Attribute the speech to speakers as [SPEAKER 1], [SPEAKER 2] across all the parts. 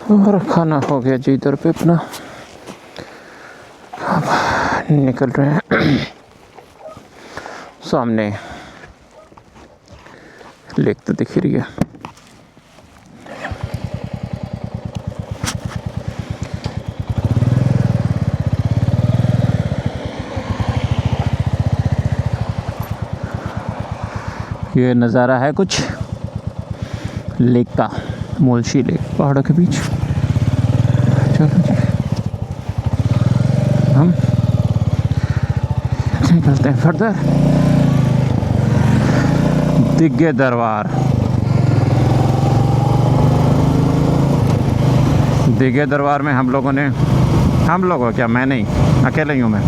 [SPEAKER 1] और खाना हो गया जी इधर पे अपना, अब निकल रहे हैं सामने लेक तो दिख रही है। ये नज़ारा है कुछ लेक का, मुलशी लेक पहाड़ों के बीच। चलो जी हम निकलते हैं फर्दर। दिग्गे दरबार, दिग्गे दरबार में हम लोगों क्या, मैं नहीं, अकेले ही हूँ मैं।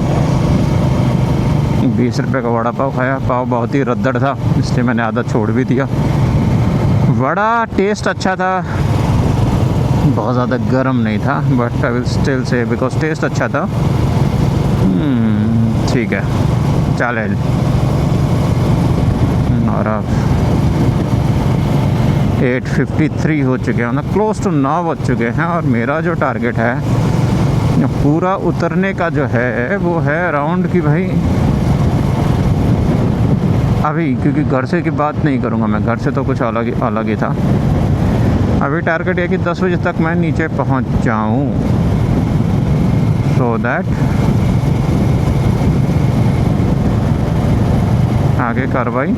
[SPEAKER 1] 20 रुपये का वड़ा पाव खाया। पाव बहुत ही रद्दड़ था, इसलिए मैंने आधा छोड़ भी दिया। वड़ा टेस्ट अच्छा था, बहुत ज़्यादा गर्म नहीं था, but I will still say because taste अच्छा था। ठीक है, चलें। और अब 8:53 हो चुके हैं, मतलब क्लोज टू 9 बज चुके हैं। और मेरा जो टारगेट है पूरा उतरने का जो है वो है अराउंड की भाई, अभी क्योंकि घर से की बात नहीं करूँगा मैं, घर से तो कुछ अलग ही था। अभी टारगेट है कि 10 बजे तक मैं नीचे पहुँच जाऊँ, सो दैट आगे कार्रवाई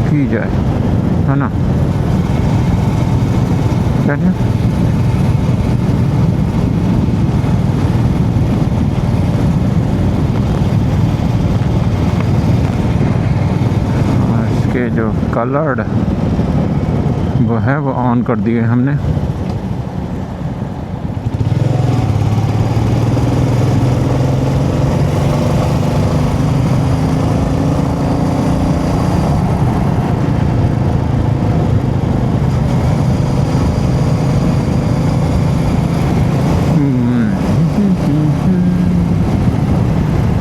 [SPEAKER 1] की जाए, है ना। चलिए इसके जो कलर्ड वो है वो ऑन कर दिए हमने।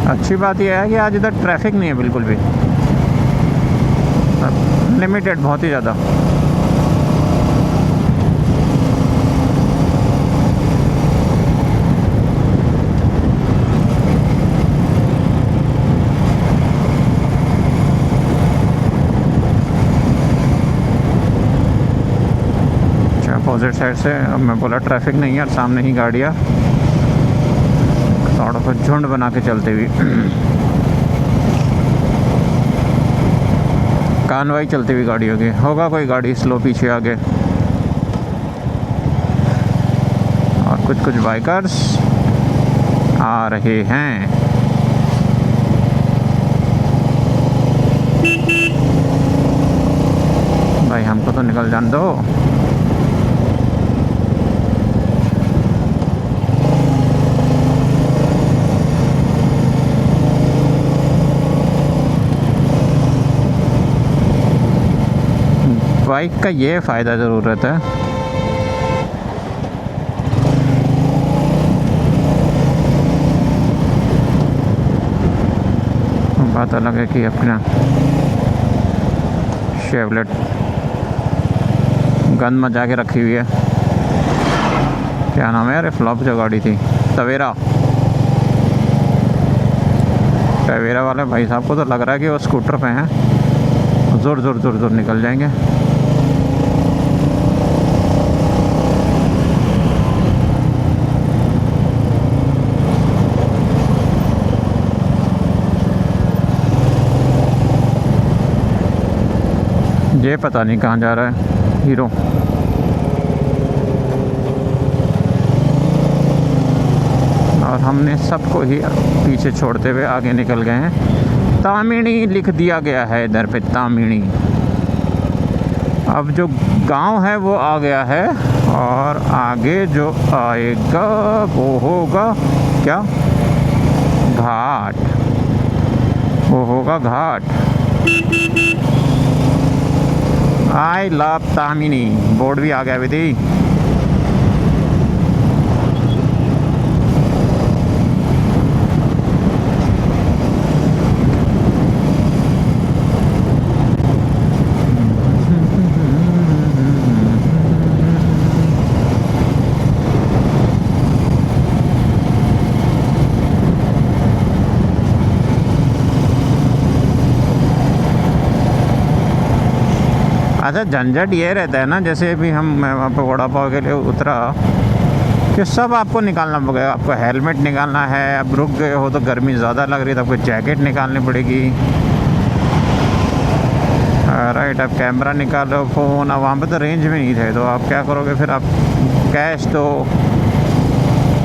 [SPEAKER 1] अच्छी बात यह है कि आज इधर ट्रैफिक नहीं है बिल्कुल भी, लिमिटेड, बहुत ही ज़्यादा। अपोजिट साइड से, अब मैं बोला ट्रैफिक नहीं है और सामने ही गाड़ियाँ सड़क पर झुंड बना के चलते हुई, कानवाई चलती हुई गाड़ियों की। होगा कोई गाड़ी स्लो पीछे आगे, और कुछ बाइकर्स आ रहे हैं। भाई हमको तो निकल जाने दो। बाइक का ये फ़ायदा ज़रूर रहता है, बात अलग है कि अपना शेवलेट गन मचा के रखी हुई है। क्या नाम है यार, फ्लॉप जो गाड़ी थी, टवेरा वाले भाई साहब को तो लग रहा है कि वो स्कूटर पे हैं, ज़ोर निकल जाएंगे। ये पता नहीं कहाँ जा रहा है हीरो। और हमने सबको ही पीछे छोड़ते हुए आगे निकल गए हैं। तामिनी लिख दिया गया है इधर पे, तामिनी। अब जो गांव है वो आ गया है, और आगे जो आएगा वो होगा क्या, घाट, वो होगा घाट। आई लव तामिनी बोर्ड भी आ गया विधि। अच्छा, झंझट ये रहता है ना, जैसे अभी मैं वहाँ पे वड़ा पाव के लिए उतरा कि सब आपको निकालना पड़ेगा। आपको हेलमेट निकालना है, अब रुक गए हो तो गर्मी ज़्यादा लग रही है तो आपको जैकेट निकालनी पड़ेगी। राइट, अब कैमरा निकालो, फ़ोन। अब वहाँ पे तो रेंज में नहीं थे तो आप क्या करोगे फिर? आप कैश दो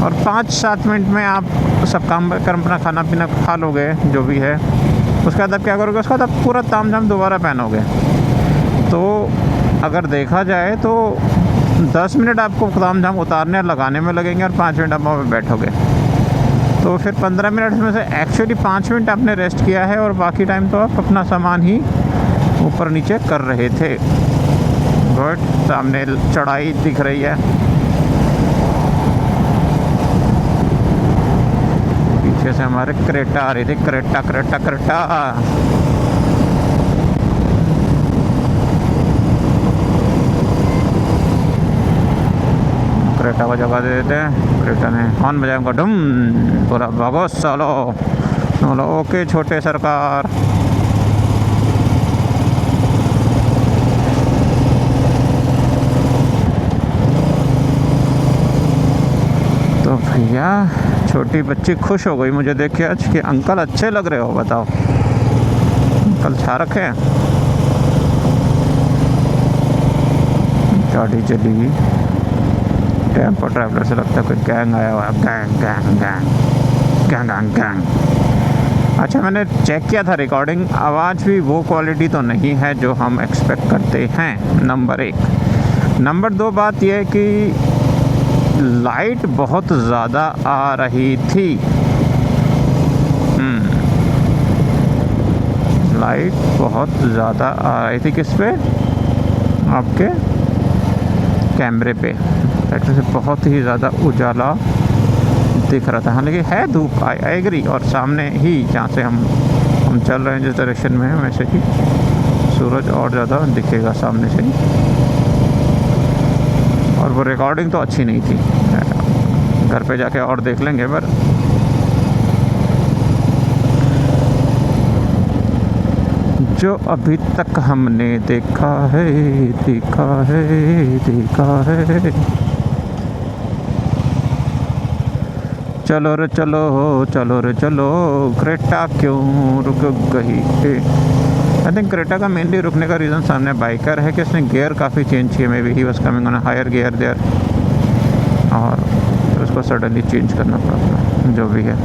[SPEAKER 1] और 5-7 मिनट में आप सब काम कर अपना खाना पीना खा लोगे जो भी है। उसके बाद आप क्या करोगे? उसके बाद आप पूरा ताम झाम दोबारा पहनोगे। तो अगर देखा जाए तो 10 मिनट आपको ताम झाम उतारने और लगाने में लगेंगे और 5 मिनट आप वहाँ पे बैठोगे। तो फिर 15 मिनट में से एक्चुअली 5 मिनट आपने रेस्ट किया है और बाकी टाइम तो आप अपना सामान ही ऊपर नीचे कर रहे थे। गुड। सामने चढ़ाई दिख रही है, पीछे से हमारे क्रेटा आ रही थी। Creta Creta Creta. क्रेटा को जगह दे देते हैं। क्रेटा ने हॉर्न बजाया, उनका डुम, पूरा भागो सालो। बोलो ओके छोटे सरकार। तो भैया छोटी बच्ची खुश हो गई मुझे देख के आज कि अंकल अच्छे लग रहे हो। बताओ अंकल छा रखे हैं। गाड़ी चली गई। टेम्पो ट्रैवलर से लगता है कोई गैंग आया हुआ है। Gang gang gang gang gang gang. अच्छा, मैंने चेक किया था रिकॉर्डिंग, आवाज़ भी वो क्वालिटी तो नहीं है जो हम एक्सपेक्ट करते हैं, नंबर 1। नंबर 2 बात यह है कि लाइट बहुत ज़्यादा आ रही थी। लाइट बहुत ज़्यादा आ रही थी। किस पे? आपके कैमरे पे। एक्चुअली से बहुत ही ज़्यादा उजाला दिख रहा था। हाँ, लेकिन है धूप, आई एग्री। और सामने ही जहाँ से हम चल रहे हैं, जिस डायरेक्शन में है, वैसे ही सूरज और ज़्यादा दिखेगा सामने से ही। और वो रिकॉर्डिंग तो अच्छी नहीं थी, घर पे जाके और देख लेंगे। पर जो अभी तक हमने देखा है देखा है देखा है। चलो रे चलो, चलो रे चलो। क्रेटा क्यों रुक गई? आई थिंक क्रेटा का मेनली रुकने का रीज़न सामने बाइकर है कि उसने गियर काफ़ी चेंज किए। May be he was coming on a higher gear there, और फिर उसको सडनली चेंज करना पड़ा, जो भी है।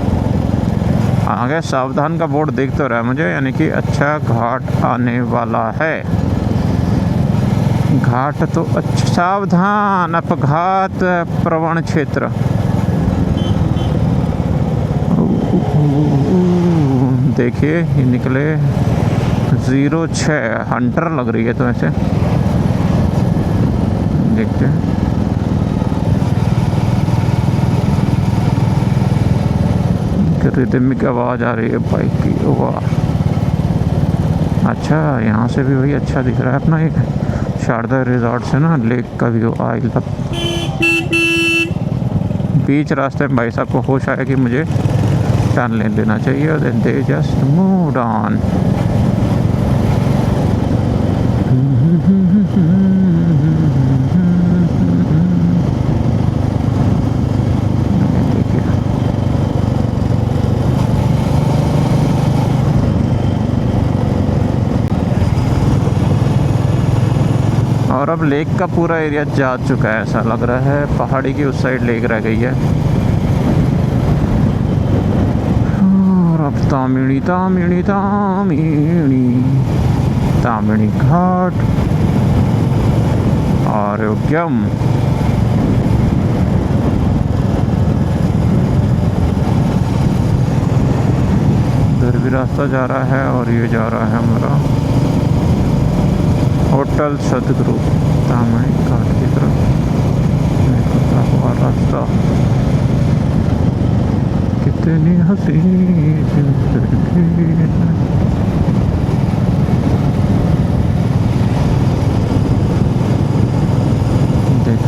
[SPEAKER 1] आगे सावधान का बोर्ड दिख तो रहा है मुझे, यानी कि अच्छा घाट आने वाला है। घाट तो अच्छा, सावधान, अपघात प्रवण क्षेत्र। देखिए ये निकले 06 हंटर लग रही है तो ऐसे देखते हैं। रिदमिक आवाज़ आ रही है बाइक की। वाह, अच्छा यहाँ से भी वही अच्छा दिख रहा है अपना एक शारदा रिजॉर्ट से ना लेक का व्यू। I love. बीच रास्ते में भाई साहब को होश आया कि मुझे टर्न ले लेना चाहिए और then they just moved on. और अब लेक का पूरा एरिया जा चुका है ऐसा लग रहा है। पहाड़ी की उस साइड लेक रह गई है। और अब तामिनी तामिनी तामिनी तामिनी घाट आरोग्यम। इधर भी रास्ता जा रहा है और ये जा रहा है हमारा होटल सदगुरु तामिनी घाट की तरफ निकलता हुआ रास्ता। कितनी हसीन जिंदगी है। देख,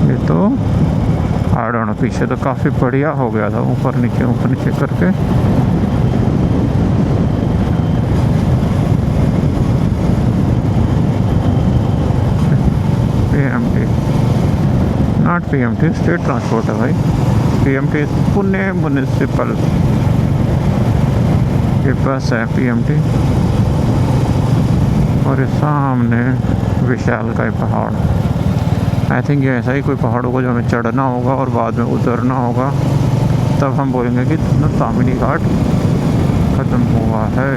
[SPEAKER 1] ये तो आई डोंट नो, पीछे तो काफ़ी बढ़िया हो गया था, ऊपर नीचे करके। पीएमटी स्टेट ट्रांसपोर्ट है भाई। पीएमटी पुणे म्यूनिसिपल के बस है पीएमटी। और ये सामने विशाल का पहाड़। आई थिंक ये ऐसा ही कोई पहाड़ होगा जो हमें चढ़ना होगा और बाद में उतरना होगा, तब हम बोलेंगे कि तामिनी घाट ख़त्म हुआ है।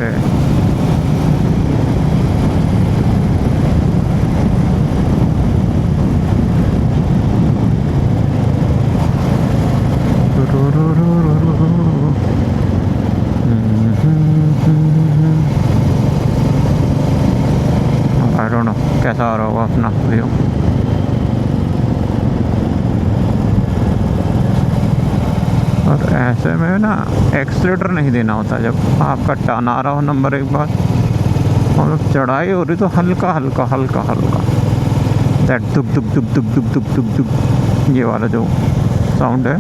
[SPEAKER 1] आई डोंट नो कैसा आ रहा होगा अपना व्यू। और ऐसे में ना एक्सीलेटर नहीं देना होता जब आपका टर्न आ रहा हो नंबर एक बार और चढ़ाई हो रही तो हल्का हल्का हल्का हल्का दैट दुक दुक दुक दुक दुक दुक दुक दुक ये वाला जो साउंड है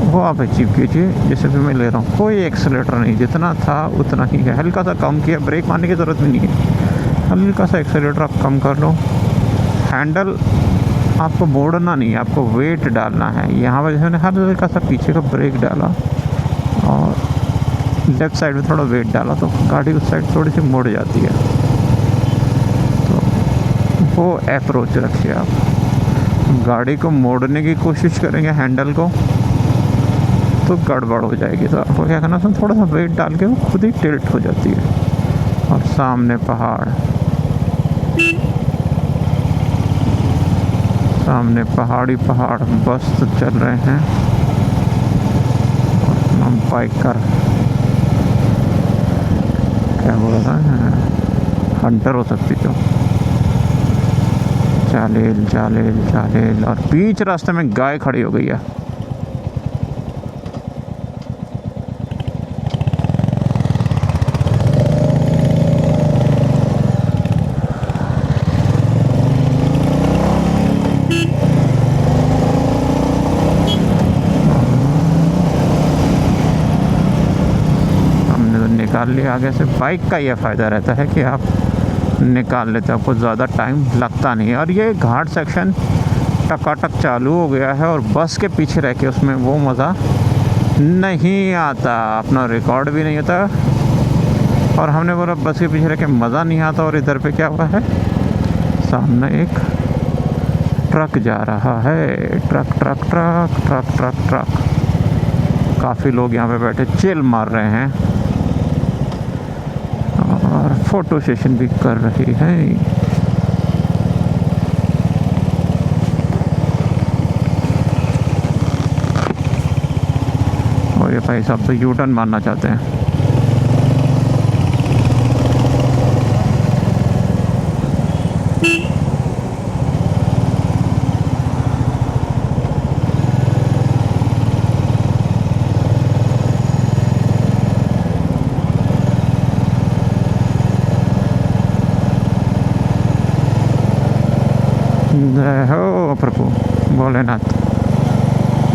[SPEAKER 1] वो आप अचीव कीजिए। जैसे भी मैं ले रहा हूँ, कोई एक्सीलेटर नहीं, जितना था उतना ही है। हल्का सा कम किया, ब्रेक मारने की ज़रूरत भी नहीं है, हल्का सा एक्सीलेटर आप कम कर लो। हैंडल आपको मोड़ना नहीं है, आपको वेट डालना है। यहाँ पर जैसे हर हल्का सा पीछे का ब्रेक डाला और लेफ़्ट साइड में थोड़ा वेट डाला तो गाड़ी उस साइड थोड़ी सी मुड़ जाती है। तो वो अप्रोच रखिए आप। गाड़ी को मोड़ने की कोशिश करेंगे हैंडल को तो गड़बड़ हो जाएगी। तो आपको क्या करना है, थोड़ा सा वेट डाल के वो खुद ही टिल्ट हो जाती है। और सामने पहाड़, सामने पहाड़ी पहाड़ बस तो चल रहे हैं। हम बाइकर क्या बोल रहा है, हंटर हो सकती तो चालेल चालेल चालेल। और बीच रास्ते में गाय खड़ी हो गई है। निकाल लिया आगे से। बाइक का यह फ़ायदा रहता है कि आप निकाल लेते हैं, आपको ज़्यादा टाइम लगता नहीं है। और ये घाट सेक्शन टकाटक चालू हो गया है और बस के पीछे रह के उसमें वो मज़ा नहीं आता, अपना रिकॉर्ड भी नहीं होता। और हमने बोला बस के पीछे रह के मज़ा नहीं आता। और इधर पे क्या हुआ है, सामने एक ट्रक जा रहा है। Truck truck truck truck truck truck. काफ़ी लोग यहाँ पे बैठे चिल मार रहे हैं और फ़ोटो सेशन भी कर रही है। और ये भाई साहब तो यू टर्न मारना चाहते हैं। जय हो प्रभु भोलेनाथ।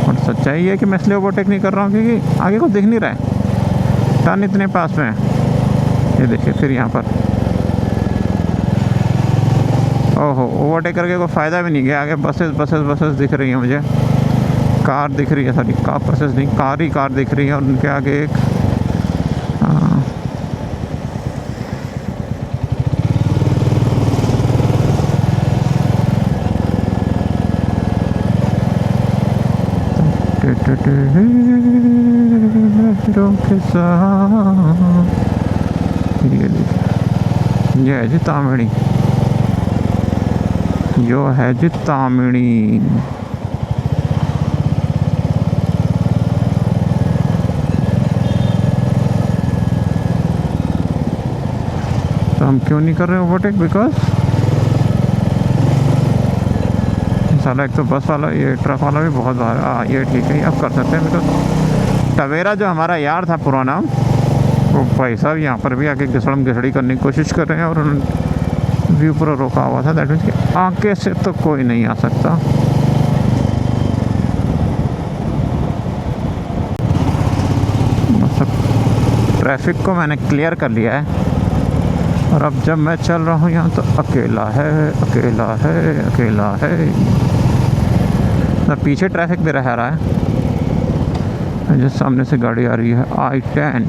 [SPEAKER 1] और सच्चाई है कि मैं इसलिए ओवरटेक नहीं कर रहा हूँ क्योंकि आगे को दिख नहीं रहा है, टर्न इतने पास में है। ये देखिए फिर यहाँ पर ओहो, ओवरटेक करके कोई फ़ायदा भी नहीं गया। आगे बसेस बसेस बसेस दिख रही हैं मुझे, कार दिख रही है, सॉरी कार बसेस नहीं, कार ही कार दिख रही है। और उनके आगे एक ये है जी तामिनी, जो है जी तामिनी। तो हम क्यों नहीं कर रहे ओवरटेक, बिकॉज साला एक तो बस वाला, ये ट्रक वाला भी बहुत बार ये ठीक है, अब कर सकते हैं। बिकॉज टवेरा जो हमारा यार था पुराना, वो भाई साहब यहाँ पर भी आके घिसड़म घिसड़ी करने की कोशिश कर रहे हैं। और उन्होंने व्यू पूरा रोका हुआ था, दैट मीन्स कि आगे से तो कोई नहीं आ सकता। मतलब ट्रैफिक को मैंने क्लियर कर लिया है। और अब जब मैं चल रहा हूँ यहाँ तो अकेला है, अकेला है, अकेला है। मतलब पीछे ट्रैफिक भी रह रहा है। जिस सामने से गाड़ी आ रही है I-10।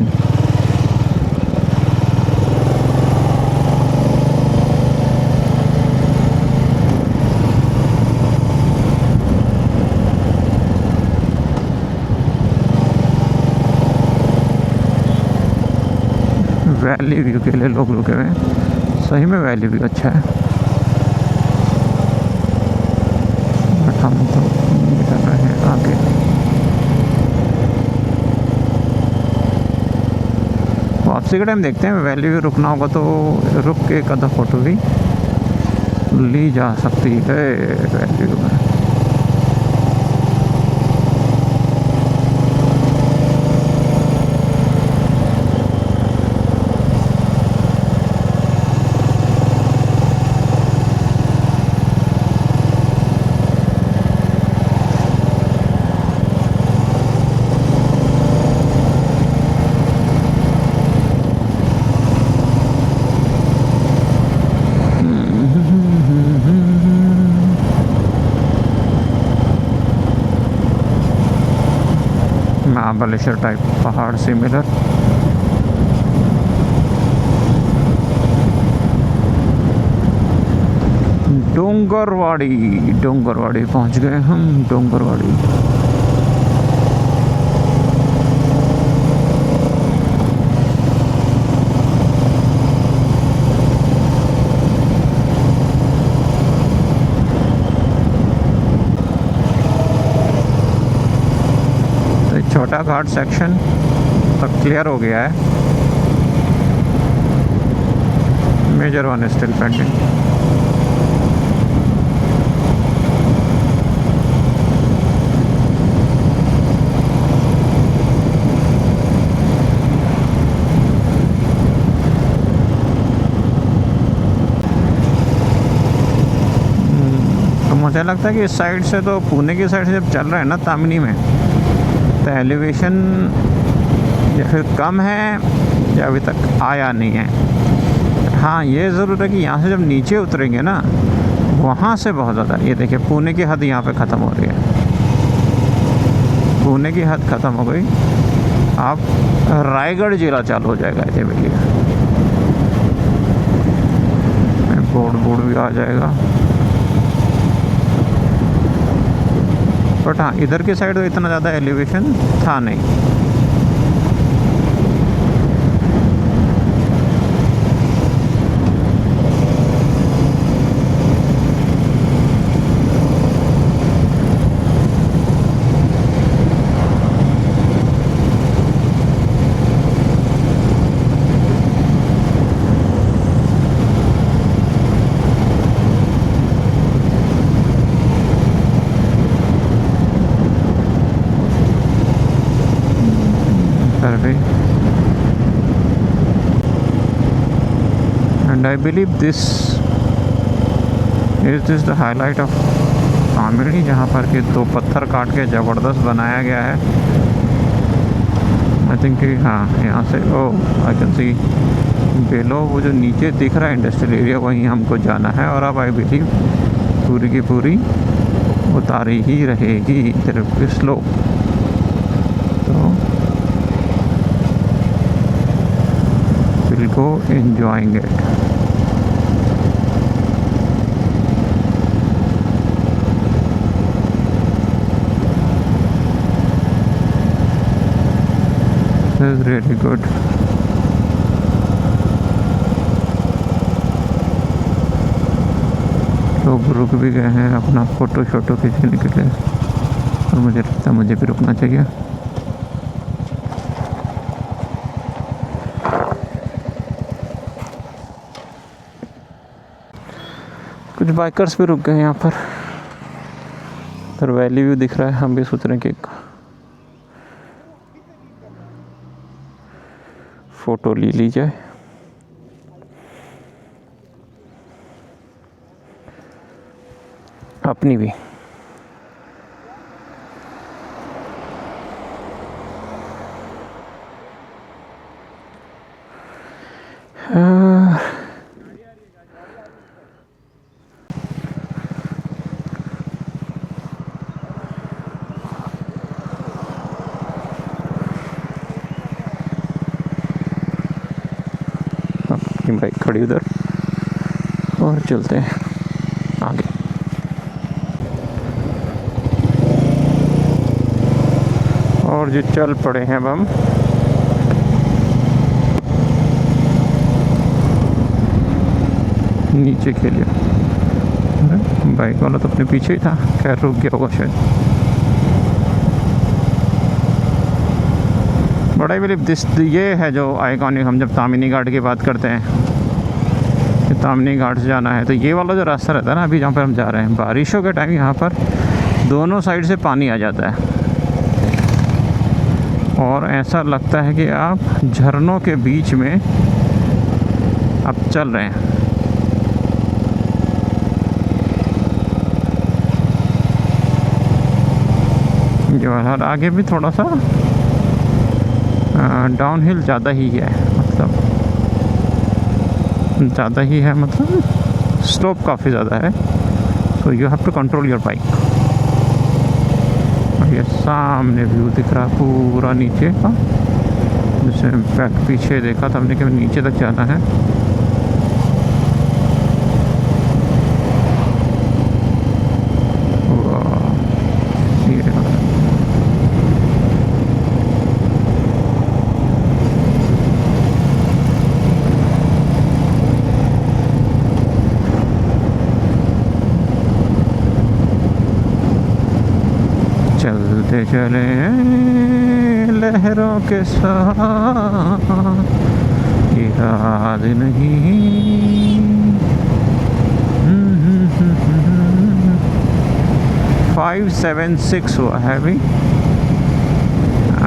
[SPEAKER 1] वैली व्यू के लिए लोग रुके हुए हैं। सही में वैली व्यू अच्छा है, बट हम तो निकल रहे हैं आगे। वापसी के टाइम देखते हैं, वैली व्यू रुकना होगा तो रुक के एक आधा फोटो भी ली जा सकती है वैली व्यू में। महाबलेश्वर टाइप पहाड़ सिमिलर। डोंगरवाड़ी पहुंच गए हम। डोंगरवाड़ी छोटा घाट सेक्शन तक क्लियर हो गया है। Major one still pending. तो मुझे लगता है कि इस साइड से, तो पुणे की साइड से जब चल रहे हैं ना तामनी में, तो एलिवेशन या फिर कम है या अभी तक आया नहीं है। हाँ ये ज़रूर है कि यहाँ से जब नीचे उतरेंगे ना, वहाँ से बहुत ज़्यादा। ये देखिए पुणे की हद यहाँ पे ख़त्म हो रही है। पुणे की हद ख़त्म हो गई, अब रायगढ़ जिला चालू हो जाएगा। ये देखिए बोर्ड भी आ जाएगा। बट हाँ इधर की साइड तो इतना ज़्यादा एलिवेशन था नहीं। And I believe this is the highlight of तामिली, जहाँ पर कि दो पत्थर काट के ज़बरदस्त बनाया गया है। आई थिंक कि हाँ यहाँ से आई कैन सी बेलो, वो जो नीचे दिख रहा है इंडस्ट्रियल एरिया, वहीं हमको जाना है। और अब आई बिलीव पूरी की पूरी उतारी ही रहेगी तरफ की स्लोप। तो will go enjoying it. This is really good. लोग रुक भी गए हैं अपना फ़ोटो शोटो खींचने के लिए, और मुझे लगता है मुझे भी रुकना चाहिए। कुछ बाइकर्स भी रुक गए यहाँ पर। वैली व्यू दिख रहा है, हम भी सोच रहे हैं कि फ़ोटो ले ली जाए। अपनी भी। अपनी बाइक खड़ी उधर और चलते हैं आगे। और जो चल पड़े हैं अब हम नीचे के लिए। बाइक वाला तो अपने पीछे ही था, खैर रुक गया होगा शायद। बड़ा ही बिलीव दिस ये है जो आइकॉनिक, हम जब तामिनी घाट की बात करते हैं कि तामिनी घाट से जाना है तो ये वाला जो रास्ता रहता है ना, अभी जहाँ पर हम जा रहे हैं, बारिशों के टाइम यहाँ पर दोनों साइड से पानी आ जाता है और ऐसा लगता है कि आप झरनों के बीच में अब चल रहे हैं। जो है आगे भी थोड़ा सा डाउन हिल ज़्यादा ही है, मतलब ज़्यादा ही है, मतलब स्लोप काफ़ी ज़्यादा है। So you have to control your bike. और ये सामने व्यू दिख रहा पूरा नीचे का, जैसे बैक पीछे देखा था हमने कि नीचे तक जाना है। चलते चले लहरों के साथ, याद नहीं 576 हुआ है अभी,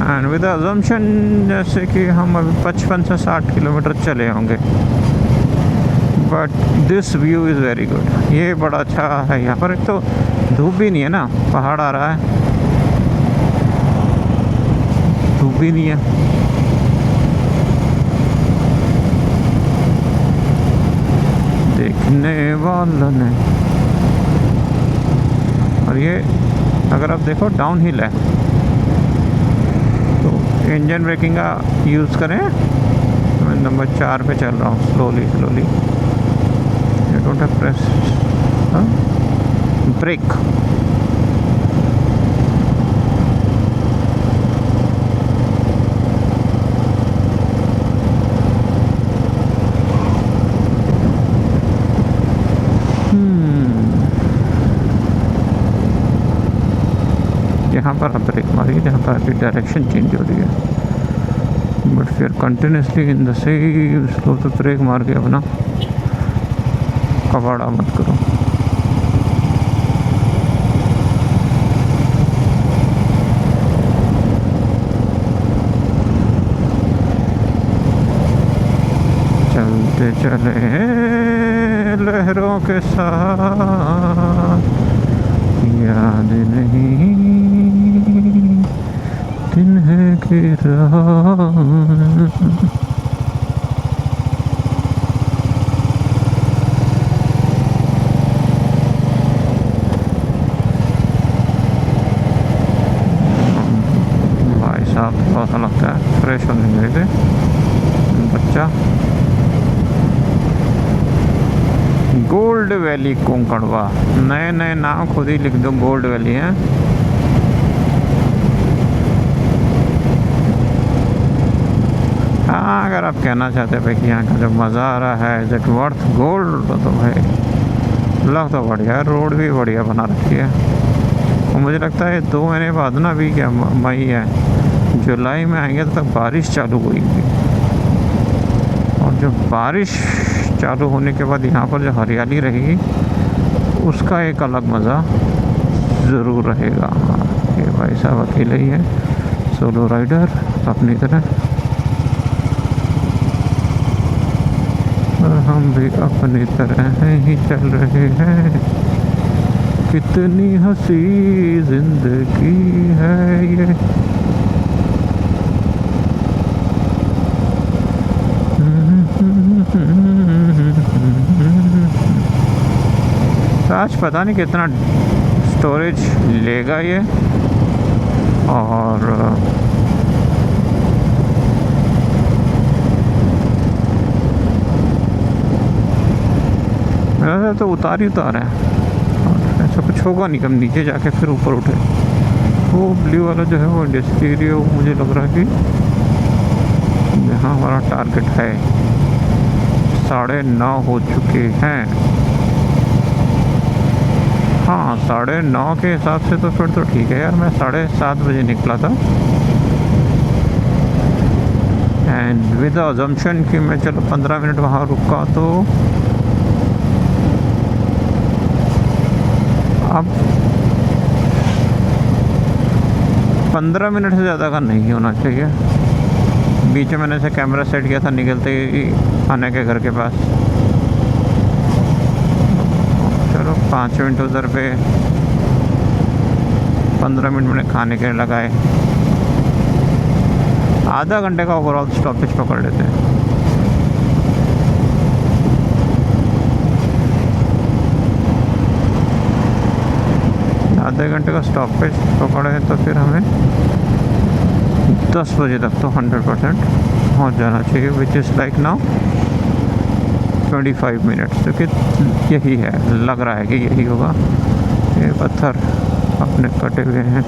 [SPEAKER 1] एंड विद अजम्पशन जैसे कि हम अभी 55 से 60 किलोमीटर चले होंगे। But this view is very good. ये बड़ा अच्छा है। यहाँ पर एक तो धूप भी नहीं है ना, पहाड़ आ रहा है, धूप भी नहीं है। देखने वाला ने, और ये अगर आप देखो डाउन हिल है तो इंजन ब्रेकिंग का यूज़ करें। मैं नंबर 4 पे चल रहा हूँ, slowly slowly. You don't have press brake. यहाँ पर आप ब्रेक मारिए जहाँ पर आपकी डायरेक्शन चेंज हो रही है, बट फिर continuously in the same slow पे ब्रेक मार के अपना कबाड़ा मत करो। चलते चले लहरों के साथ, याद नहीं दिन है कि रात। भाई साहब थोड़ा सा लगता है फ्रेश होने गए थे बच्चा। गोल्ड वैली कोंकणवा, नए नए नाम खुद ही लिख दो, गोल्ड वैली है। हाँ, अगर आप कहना चाहते भाई कि यहाँ का जो मज़ा आ रहा है इज इट वर्थ गोल्ड, तो भाई लग तो बढ़िया है, रोड भी बढ़िया बना रखी है। और मुझे लगता है 2 महीने बाद ना, अभी क्या मई है, जुलाई में आएंगे तो तक बारिश चालू होगी, और जो बारिश चालू होने के बाद यहाँ पर जो हरियाली रहेगी उसका एक अलग मज़ा ज़रूर रहेगा। ये भाई साहब अकेले ही है, सोलो राइडर अपनी तरह, और हम भी अपनी तरह ही चल रहे हैं। कितनी हंसी जिंदगी है ये। आज पता नहीं कितना स्टोरेज लेगा ये, और से तो उतार ही उतार है, और ऐसा कुछ होगा नहीं कि हम नीचे जाके फिर ऊपर उठे। वो ब्लू वाला जो है वो इंडस्ट्रियल, मुझे लग रहा है कि जहाँ हमारा टारगेट है। 9:30 हो चुके हैं। हाँ, 9:30 के हिसाब से तो फिर तो ठीक है यार। मैं 7:30 बजे निकला था, एंड विद अजम्पशन कि मैं चलो 15 मिनट वहाँ रुका, तो अब 15 मिनट से ज़्यादा का नहीं होना चाहिए। बीच में मैंने से कैमरा सेट किया था निकलते ही खाने के घर के पास। चलो 5 मिनट उधर पे, 15 मिनट मैंने खाने के लगाए। आधा घंटे का ओवरऑल स्टॉपेज पकड़ लेते हैं। आधे घंटे का स्टॉपेज पकड़े तो फिर हमें 10 बजे तक तो 100% पहुँच जाना चाहिए, which is like now 25 minutes. क्योंकि यही है, लग रहा है कि यही होगा। ये पत्थर अपने कटे हुए हैं।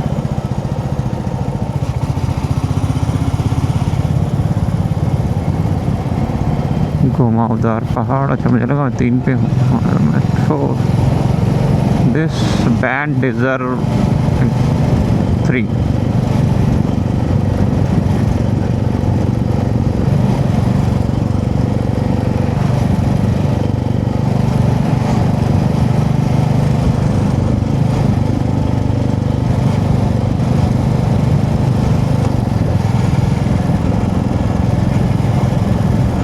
[SPEAKER 1] घुमावदार पहाड़। अच्छा, मुझे लगा मैं 3 पे हूँ। This band deserve 3।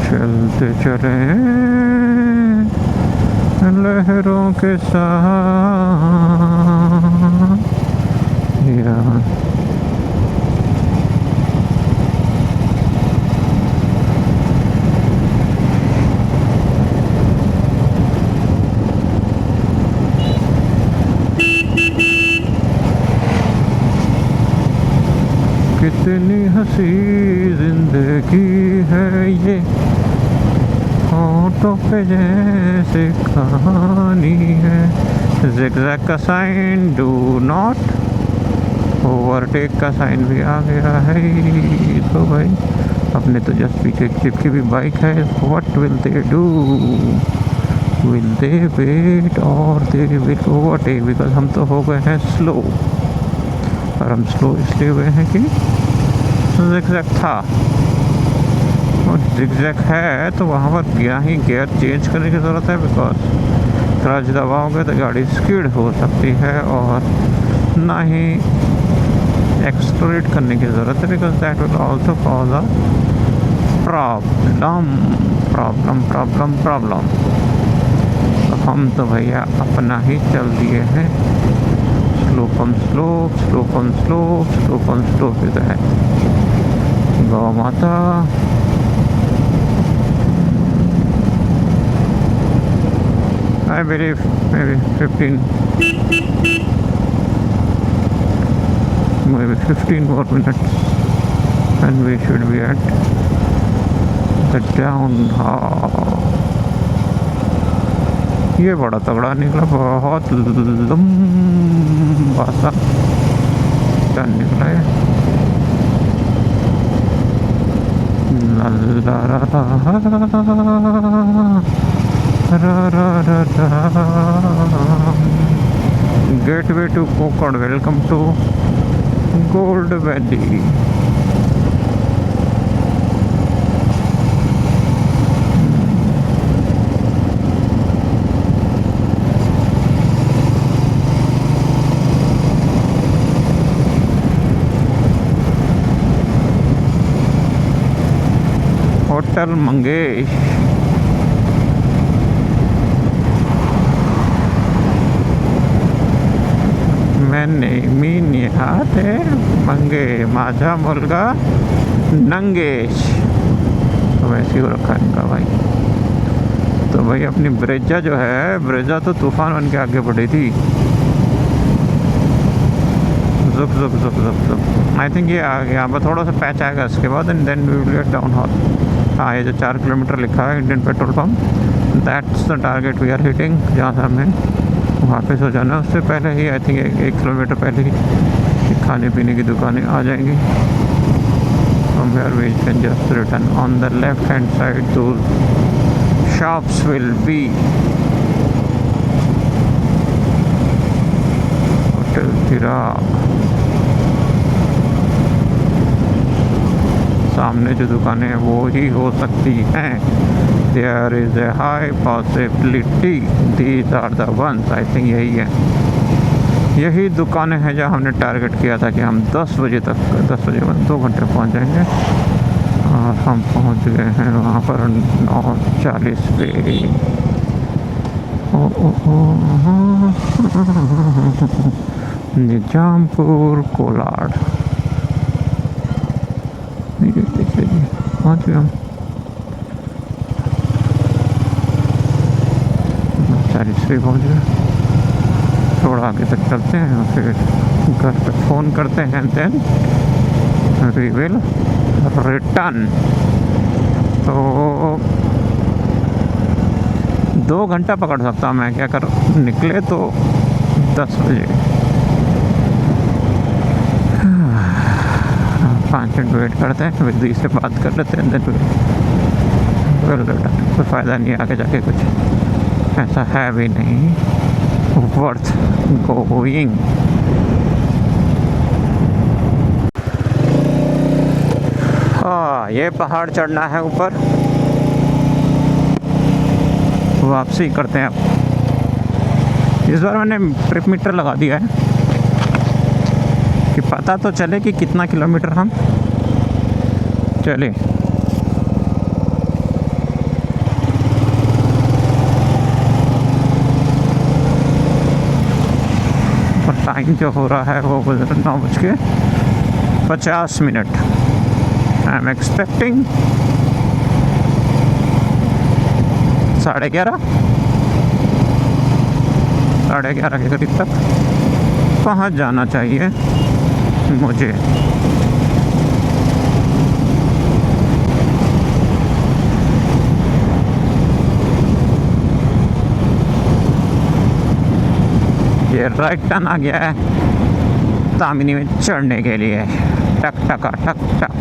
[SPEAKER 1] चलते चले लहरों के साथ यार। कितनी हंसी जिंदगी है ये, होठों पे जैसे कहानी है। ज़िगज़ैग का साइन, डू नॉट ओवरटेक का साइन भी आ गया है। तो भाई अपने तो जस्ट पीछे की भी बाइक है। What will they do? Will they wait और दे विल ओवरटेक? बिकॉज हम तो हो गए हैं स्लो, और हम स्लो इसलिए हुए हैं कि ज़िगज़ैग था। और ज़िगज़ैग है तो वहाँ पर क्या ही गियर चेंज करने की ज़रूरत है, बिकॉज क्लच दबाओगे तो गाड़ी स्किड हो सकती है, और ना ही एक्सलरेट करने की ज़रूरत है, because that will also cause a problem. तो हम तो भैया अपना ही चल दिए हैं। स्लोप तो है। गौ माता I believe maybe 15 more minutes and we should be at the down hall. ये बड़ा तगड़ा निकला, बहुत लंबा सा टर्न निकला है। Gateway to Konkan, welcome to gold valley. Hotel Mangesh. मैंने मीन हाथे मंगे माझा मुलगा नंगेश, तो वैसे ही रखा इनका भाई। तो भाई अपनी ब्रेजा जो है, ब्रेजा तो तूफान बन के आगे बढ़ी थी। जुक आई थिंक ये आ गया। अब थोड़ा सा पैच आएगा इसके बाद, and then we will get down hall. हाँ, ये जो 4 किलोमीटर लिखा है Indian petrol pump, that's the target we are hitting, जहाँ से हमें वापस हो जाना। उससे पहले ही आई थिंक 1 किलोमीटर पहले ही खाने पीने की दुकानें आ जाएंगी। From where we can just return. On the left hand side those shops will be Hotel Chirag। सामने जो दुकानें हैं वो ही हो सकती हैं। There is a high possibility these are the ones। I think यही है, यही दुकानें हैं जहाँ हमने टारगेट किया था कि हम 10 बजे तक, 10 बजे बाद 2 घंटे पहुँच जाएंगे। और हम पहुँच गए हैं वहाँ पर 9:40 पे। निजामपुर कोलाड, देखिए जी पहुँच गए हम। 9:40 पे पहुँच गए। थोड़ा आगे तक चलते हैं और फिर घर पे फ़ोन करते हैं, देन वी विल रिटर्न। तो 2 घंटा पकड़ सकता हूँ मैं, क्या कर निकले तो 10 बजे। 5 मिनट वेट करते हैं, विद्युत से बात कर लेते हैं, देन विल रिटर्न। कोई फ़ायदा नहीं आगे जाके, कुछ ऐसा है भी नहीं वर्थ गोइंग। हाँ, ये पहाड़ चढ़ना है ऊपर, वापसी करते हैं अब। इस बार मैंने ट्रिप मीटर लगा दिया है कि पता तो चले कि कितना किलोमीटर हम चले। टाइम जो हो रहा है वो 9:50। आई एम एक्सपेक्टिंग 11:30 के करीब तक पहुंच जाना चाहिए मुझे। ये राइट टर्न आ गया है तामिनी में चढ़ने के लिए। टक टका टक टक।